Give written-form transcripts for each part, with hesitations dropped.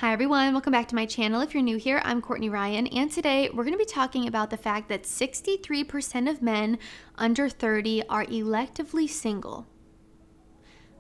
Hi everyone, welcome back to my channel. If you're new here, I'm Courtney Ryan, and today we're going to be talking about the fact that 63% of men under 30 are electively single.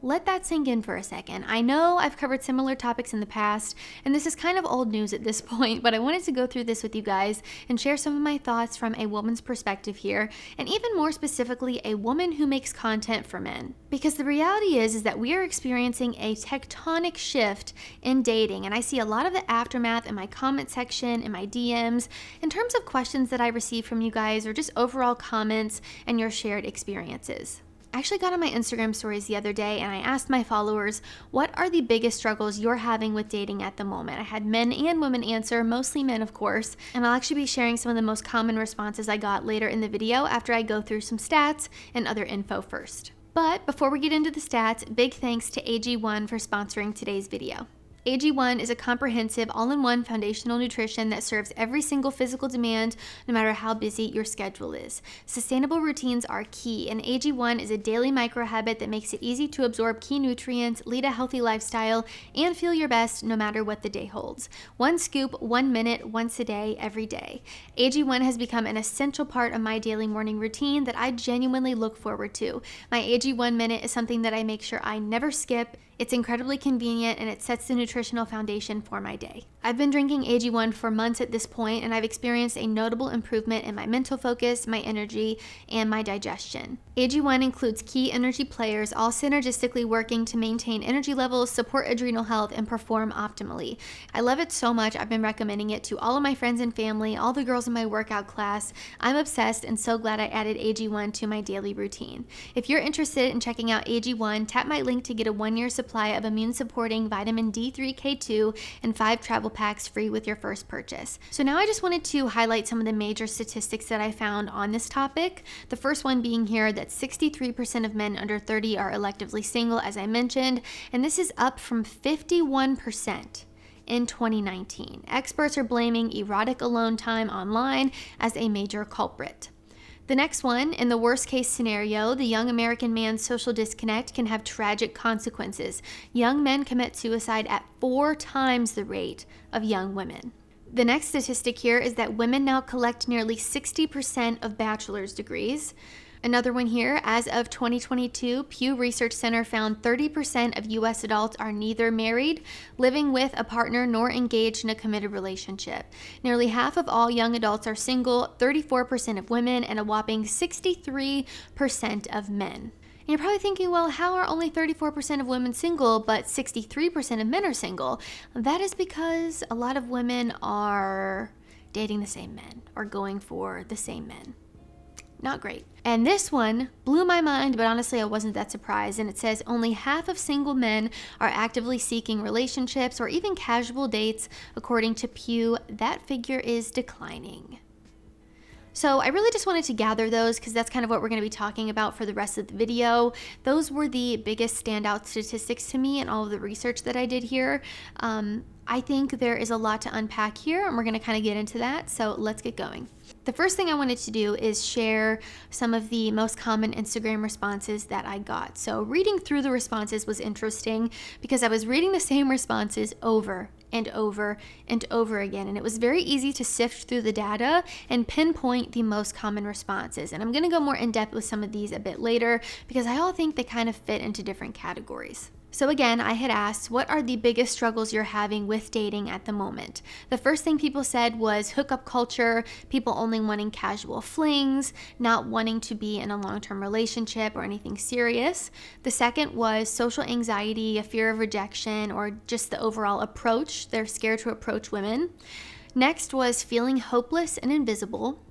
Let that sink in for a second. I know I've covered similar topics in the past, and this is kind of old news at this point, but I wanted to go through this with you guys and share some of my thoughts from a woman's perspective here, and even more specifically, a woman who makes content for men. Because the reality is that we are experiencing a tectonic shift in dating, and I see a lot of the aftermath in my comment section, in my DMs, in terms of questions that I receive from you guys, or just overall comments and your shared experiences. I actually got on my Instagram stories the other day and I asked my followers, what are the biggest struggles you're having with dating at the moment? I had men and women answer, mostly men of course, and I'll actually be sharing some of the most common responses I got later in the video after I go through some stats and other info first. But before we get into the stats, big thanks to AG1 for sponsoring today's video. AG1 is a comprehensive, all-in-one foundational nutrition that serves every single physical demand, no matter how busy your schedule is. Sustainable routines are key, and AG1 is a daily micro-habit that makes it easy to absorb key nutrients, lead a healthy lifestyle, and feel your best no matter what the day holds. One scoop, 1 minute, once a day, every day. AG1 has become an essential part of my daily morning routine that I genuinely look forward to. My AG1 minute is something that I make sure I never skip. It's incredibly convenient and it sets the nutritional foundation for my day. I've been drinking AG1 for months at this point, and I've experienced a notable improvement in my mental focus, my energy, and my digestion. AG1 includes key energy players, all synergistically working to maintain energy levels, support adrenal health, and perform optimally. I love it so much, I've been recommending it to all of my friends and family, all the girls in my workout class. I'm obsessed and so glad I added AG1 to my daily routine. If you're interested in checking out AG1, tap my link to get a 1-year supply of immune-supporting vitamin D3K2 and 5 travel packs free with your first purchase. So now I just wanted to highlight some of the major statistics that I found on this topic. The first one being here that 63% of men under 30 are electively single, as I mentioned, and this is up from 51% in 2019. Experts are blaming erotic alone time online as a major culprit. The next one, in the worst case scenario, the young American man's social disconnect can have tragic consequences. Young men commit suicide at 4 times the rate of young women. The next statistic here is that women now collect nearly 60% of bachelor's degrees. Another one here, as of 2022, Pew Research Center found 30% of U.S. adults are neither married, living with a partner, nor engaged in a committed relationship. Nearly half of all young adults are single, 34% of women, and a whopping 63% of men. And you're probably thinking, well, how are only 34% of women single, but 63% of men are single? That is because a lot of women are dating the same men or going for the same men. Not great. And this one blew my mind, but honestly, I wasn't that surprised. And it says only half of single men are actively seeking relationships or even casual dates, according to Pew. That figure is declining. So I really just wanted to gather those because that's kind of what we're going to be talking about for the rest of the video. Those were the biggest standout statistics to me in all of the research that I did here. I think there is a lot to unpack here, and we're going to kind of get into that. So let's get going. The first thing I wanted to do is share some of the most common Instagram responses that I got. So reading through the responses was interesting because I was reading the same responses over and over and over again, and it was very easy to sift through the data and pinpoint the most common responses. And I'm going to go more in depth with some of these a bit later because I all think they kind of fit into different categories. So again, I had asked, what are the biggest struggles you're having with dating at the moment? The first thing people said was hookup culture, people only wanting casual flings, not wanting to be in a long-term relationship or anything serious. The second was social anxiety, a fear of rejection, or just the overall approach. They're scared to approach women. Next was feeling hopeless and invisible.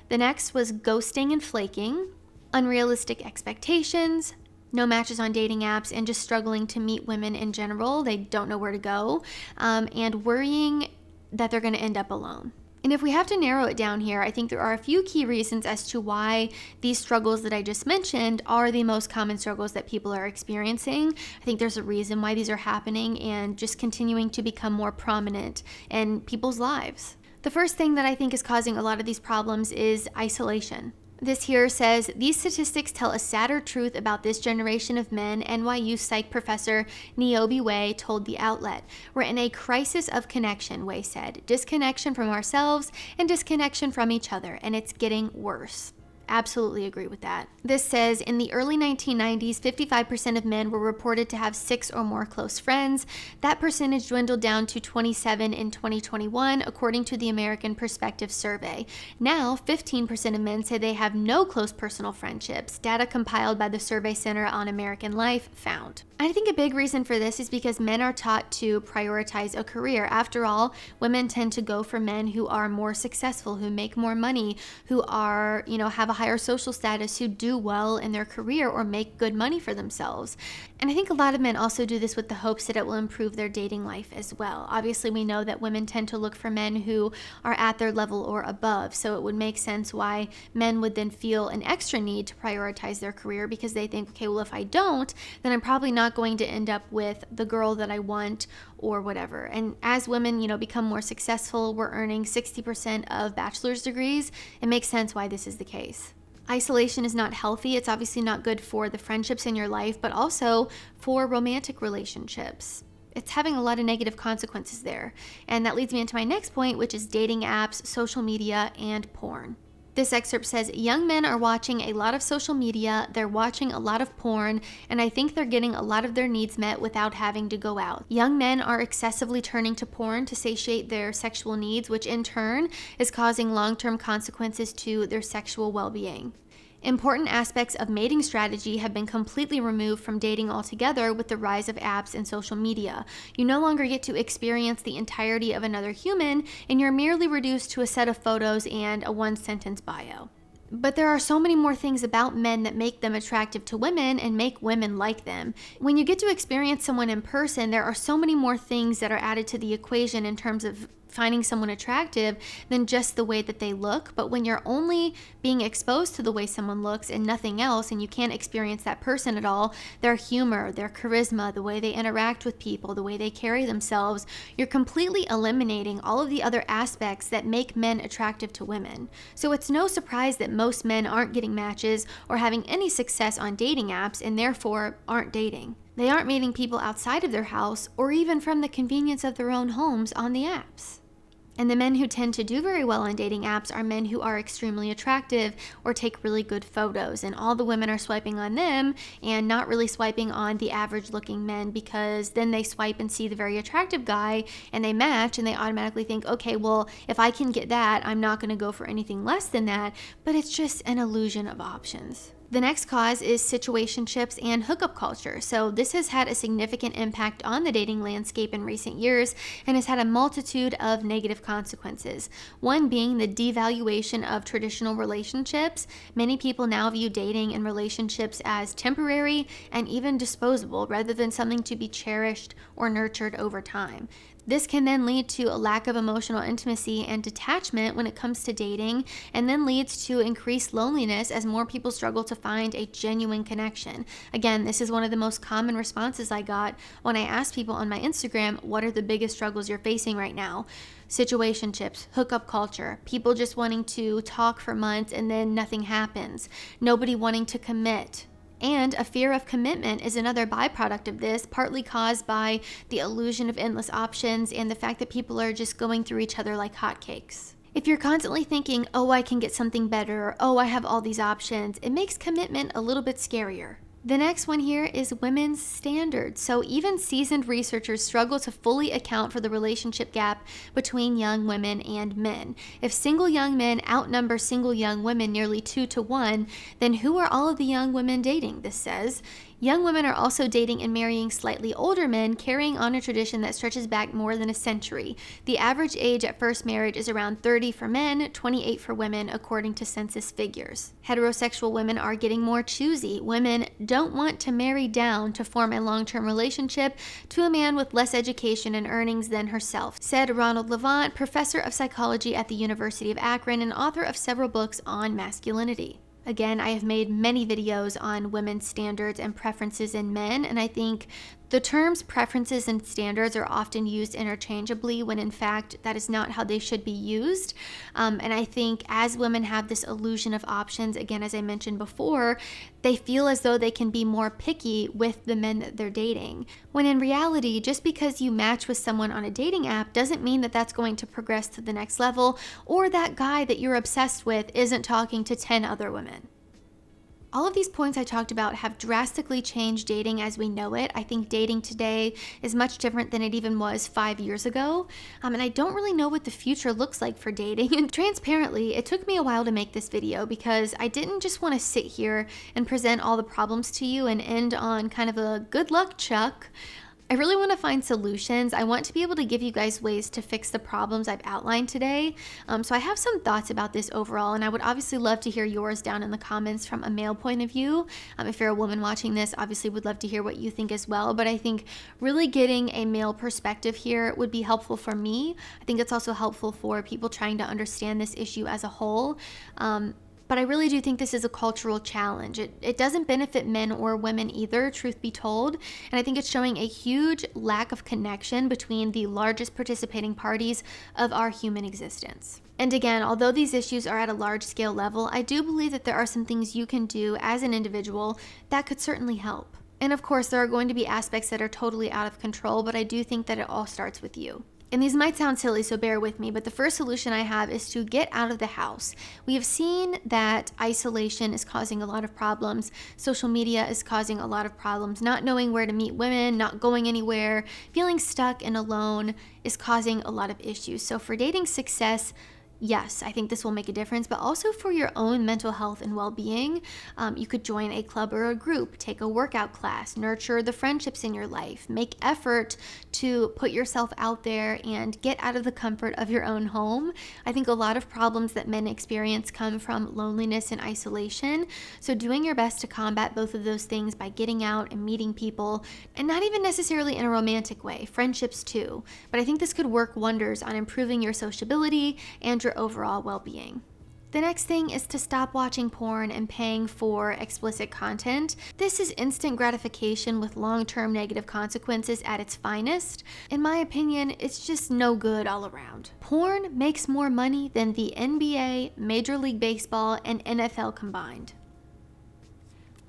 The next was ghosting and flaking, unrealistic expectations, no matches on dating apps, and just struggling to meet women in general. They don't know where to go, and worrying that they're going to end up alone. And if we have to narrow it down here, I think there are a few key reasons as to why these struggles that I just mentioned are the most common struggles that people are experiencing. I think there's a reason why these are happening and just continuing to become more prominent in people's lives. The first thing that I think is causing a lot of these problems is isolation. This here says, these statistics tell a sadder truth about this generation of men, NYU psych professor Niobe Way told the outlet. We're in a crisis of connection, Way said. Disconnection from ourselves and disconnection from each other, and it's getting worse. Absolutely agree with that. This says, in the early 1990s, 55% of men were reported to have 6 or more close friends. That percentage dwindled down to 27 in 2021, according to the American Perspective Survey. Now, 15% of men say they have no close personal friendships, data compiled by the Survey Center on American Life found. I think a big reason for this is because men are taught to prioritize a career. After all, women tend to go for men who are more successful, who make more money, who are, have a higher social status, who do well in their career or make good money for themselves. And I think a lot of men also do this with the hopes that it will improve their dating life as well. Obviously, we know that women tend to look for men who are at their level or above, so it would make sense why men would then feel an extra need to prioritize their career, because they think, okay, well, if I don't, then I'm probably not going to end up with the girl that I want or whatever. And as women, become more successful, we're earning 60% of bachelor's degrees. It makes sense why this is the case. Isolation is not healthy. It's obviously not good for the friendships in your life, but also for romantic relationships. It's having a lot of negative consequences there. And that leads me into my next point, which is dating apps, social media, and porn. This excerpt says, young men are watching a lot of social media, they're watching a lot of porn, and I think they're getting a lot of their needs met without having to go out. Young men are excessively turning to porn to satiate their sexual needs, which in turn is causing long-term consequences to their sexual well-being. Important aspects of mating strategy have been completely removed from dating altogether with the rise of apps and social media. You no longer get to experience the entirety of another human, and you're merely reduced to a set of photos and a one-sentence bio. But there are so many more things about men that make them attractive to women and make women like them. When you get to experience someone in person, there are so many more things that are added to the equation in terms of finding someone attractive than just the way that they look. But when you're only being exposed to the way someone looks and nothing else, and you can't experience that person at all, their humor, their charisma, the way they interact with people, the way they carry themselves, you're completely eliminating all of the other aspects that make men attractive to women. So it's no surprise that most men aren't getting matches or having any success on dating apps, and therefore aren't dating. They aren't meeting people outside of their house or even from the convenience of their own homes on the apps. And the men who tend to do very well on dating apps are men who are extremely attractive or take really good photos. And all the women are swiping on them and not really swiping on the average looking men, because then they swipe and see the very attractive guy and they match and they automatically think, okay, well, if I can get that, I'm not going to go for anything less than that. But it's just an illusion of options. The next cause is situationships and hookup culture. So this has had a significant impact on the dating landscape in recent years and has had a multitude of negative consequences. One being the devaluation of traditional relationships. Many people now view dating and relationships as temporary and even disposable, rather than something to be cherished or nurtured over time. This can then lead to a lack of emotional intimacy and detachment when it comes to dating, and then leads to increased loneliness as more people struggle to find a genuine connection. Again, this is one of the most common responses I got when I asked people on my Instagram, what are the biggest struggles you're facing right now? Situationships, hookup culture, people just wanting to talk for months and then nothing happens, nobody wanting to commit. And a fear of commitment is another byproduct of this, partly caused by the illusion of endless options and the fact that people are just going through each other like hotcakes. If you're constantly thinking, oh, I can get something better, or oh, I have all these options, it makes commitment a little bit scarier. The next one here is women's standards. So even seasoned researchers struggle to fully account for the relationship gap between young women and men. If single young men outnumber single young women nearly 2-to-1, then who are all of the young women dating? This says. Young women are also dating and marrying slightly older men, carrying on a tradition that stretches back more than a century. The average age at first marriage is around 30 for men, 28 for women, according to census figures. Heterosexual women are getting more choosy. Women don't want to marry down to form a long-term relationship to a man with less education and earnings than herself, said Ronald Levant, professor of psychology at the University of Akron and author of several books on masculinity. Again, I have made many videos on women's standards and preferences in men, and I think The terms preferences and standards are often used interchangeably when in fact that is not how they should be used. And I think as women have this illusion of options, again, as I mentioned before, they feel as though they can be more picky with the men that they're dating. When in reality, just because you match with someone on a dating app doesn't mean that that's going to progress to the next level, or that guy that you're obsessed with isn't talking to 10 other women. All of these points I talked about have drastically changed dating as we know it. I think dating today is much different than it even was 5 years ago. And I don't really know what the future looks like for dating. And transparently, it took me a while to make this video because I didn't just want to sit here and present all the problems to you and end on kind of a good luck, Chuck. I really want to find solutions. I want to be able to give you guys ways to fix the problems I've outlined today. So I have some thoughts about this overall, and I would obviously love to hear yours down in the comments from a male point of view. If you're a woman watching this, obviously would love to hear what you think as well. But I think really getting a male perspective here would be helpful for me. I think it's also helpful for people trying to understand this issue as a whole. But I really do think this is a cultural challenge. It doesn't benefit men or women either, truth be told. And I think it's showing a huge lack of connection between the largest participating parties of our human existence. And again, although these issues are at a large scale level, I do believe that there are some things you can do as an individual that could certainly help. And of course, there are going to be aspects that are totally out of control, but I do think that it all starts with you. And these might sound silly, so bear with me, but the first solution I have is to get out of the house. We have seen that isolation is causing a lot of problems. Social media is causing a lot of problems. Not knowing where to meet women, not going anywhere, feeling stuck and alone is causing a lot of issues. So for dating success, yes, I think this will make a difference, but also for your own mental health and well-being, you could join a club or a group, take a workout class, nurture the friendships in your life, make effort to put yourself out there and get out of the comfort of your own home. I think a lot of problems that men experience come from loneliness and isolation. So doing your best to combat both of those things by getting out and meeting people, and not even necessarily in a romantic way, friendships too. But I think this could work wonders on improving your sociability and your overall well-being. The next thing is to stop watching porn and paying for explicit content. This is instant gratification with long-term negative consequences at its finest. In my opinion, it's just no good all around. Porn makes more money than the NBA, Major League Baseball, and NFL combined.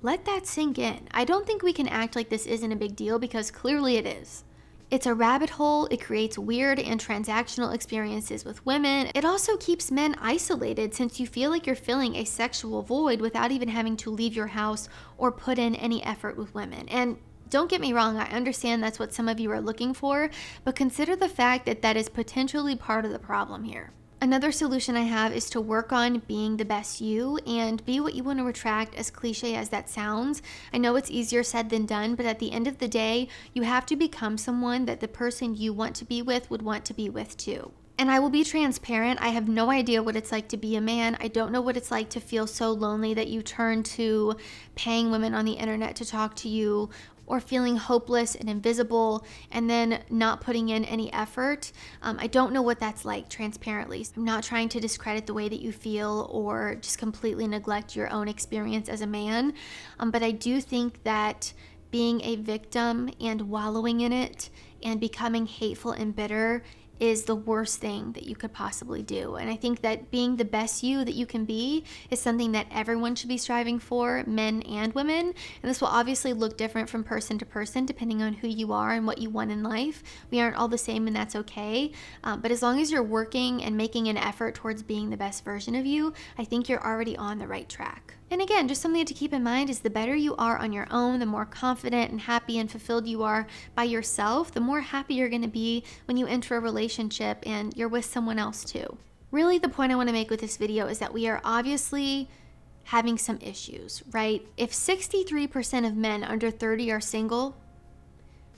Let that sink in. I don't think we can act like this isn't a big deal because clearly it is. It's a rabbit hole. It creates weird and transactional experiences with women. It also keeps men isolated since you feel like you're filling a sexual void without even having to leave your house or put in any effort with women. And don't get me wrong, I understand that's what some of you are looking for, but consider the fact that that is potentially part of the problem here. Another solution I have is to work on being the best you and be what you want to attract, as cliche as that sounds. I know it's easier said than done, but at the end of the day, you have to become someone that the person you want to be with would want to be with too. And I will be transparent, I have no idea what it's like to be a man. I don't know what it's like to feel so lonely that you turn to paying women on the internet to talk to you, or feeling hopeless and invisible and then not putting in any effort. I don't know what that's like, transparently. I'm not trying to discredit the way that you feel or just completely neglect your own experience as a man, but I do think that being a victim and wallowing in it and becoming hateful and bitter is the worst thing that you could possibly do. And I think that being the best you that you can be is something that everyone should be striving for, men and women. And this will obviously look different from person to person depending on who you are and what you want in life. We aren't all the same, and that's okay. But as long as you're working and making an effort towards being the best version of you, I think you're already on the right track. And again, just something to keep in mind is the better you are on your own, the more confident and happy and fulfilled you are by yourself, the more happy you're going to be when you enter a relationship and you're with someone else too. Really, the point I want to make with this video is that we are obviously having some issues, right? If 63% of men under 30 are single,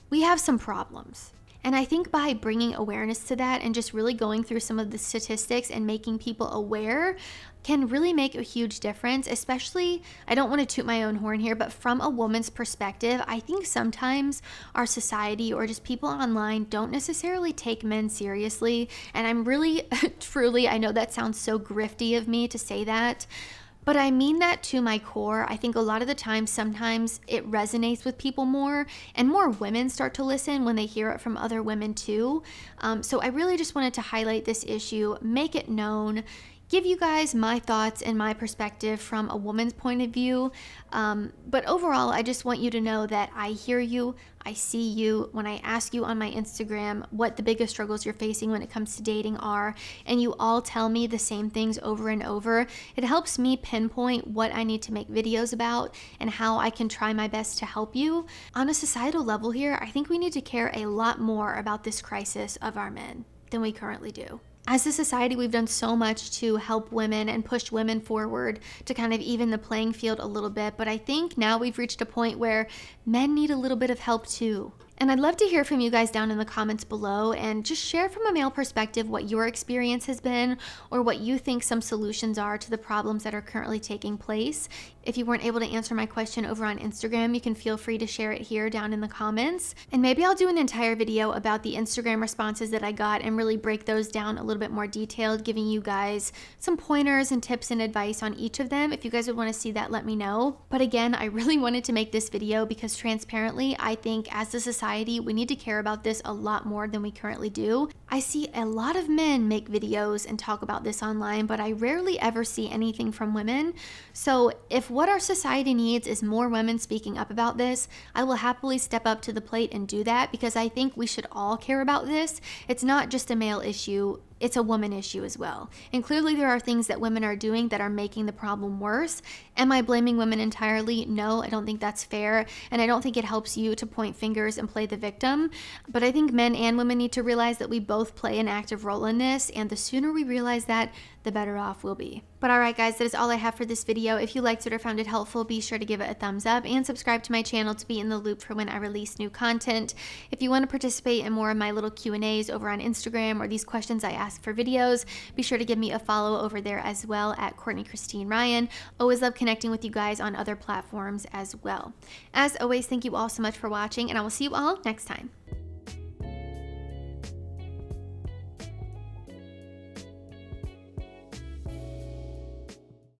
we have some problems. And I think by bringing awareness to that and just really going through some of the statistics and making people aware can really make a huge difference, especially, I don't want to toot my own horn here, but from a woman's perspective, I think sometimes our society or just people online don't necessarily take men seriously. And I'm really, truly, I know that sounds so grifty of me to say that, But I mean that to my core. I think a lot of the time, sometimes it resonates with people more, and more women start to listen when they hear it from other women too. So I really just wanted to highlight this issue, make it known, give you guys my thoughts and my perspective from a woman's point of view. But overall, I just want you to know that I hear you, I see you when I ask you on my Instagram what the biggest struggles you're facing when it comes to dating are, and you all tell me the same things over and over. It helps me pinpoint what I need to make videos about and how I can try my best to help you. On a societal level here, I think we need to care a lot more about this crisis of our men than we currently do. As a society, we've done so much to help women and push women forward to kind of even the playing field a little bit, but I think now we've reached a point where men need a little bit of help too. And I'd love to hear from you guys down in the comments below, and just share from a male perspective what your experience has been, or what you think some solutions are to the problems that are currently taking place. If you weren't able to answer my question over on Instagram, you can feel free to share it here down in the comments. And maybe I'll do an entire video about the Instagram responses that I got and really break those down a little bit more detailed, giving you guys some pointers and tips and advice on each of them. If you guys would want to see that, let me know. But again, I really wanted to make this video because transparently, I think as a society, we need to care about this a lot more than we currently do. I see a lot of men make videos and talk about this online, but I rarely ever see anything from women. So if what our society needs is more women speaking up about this, I will happily step up to the plate and do that, because I think we should all care about this. It's not just a male issue. It's a woman issue as well. And clearly there are things that women are doing that are making the problem worse. Am I blaming women entirely? No, I don't think that's fair. And I don't think it helps you to point fingers and play the victim. But I think men and women need to realize that we both play an active role in this. And the sooner we realize that, the better off we'll be. But alright guys, that is all I have for this video. If you liked it or found it helpful, be sure to give it a thumbs up and subscribe to my channel to be in the loop for when I release new content. If you want to participate in more of my little Q&As over on Instagram, or these questions I ask for videos, be sure to give me a follow over there as well at Courtney Christine Ryan. Always love connecting with you guys on other platforms as well. As always, thank you all so much for watching, and I will see you all next time.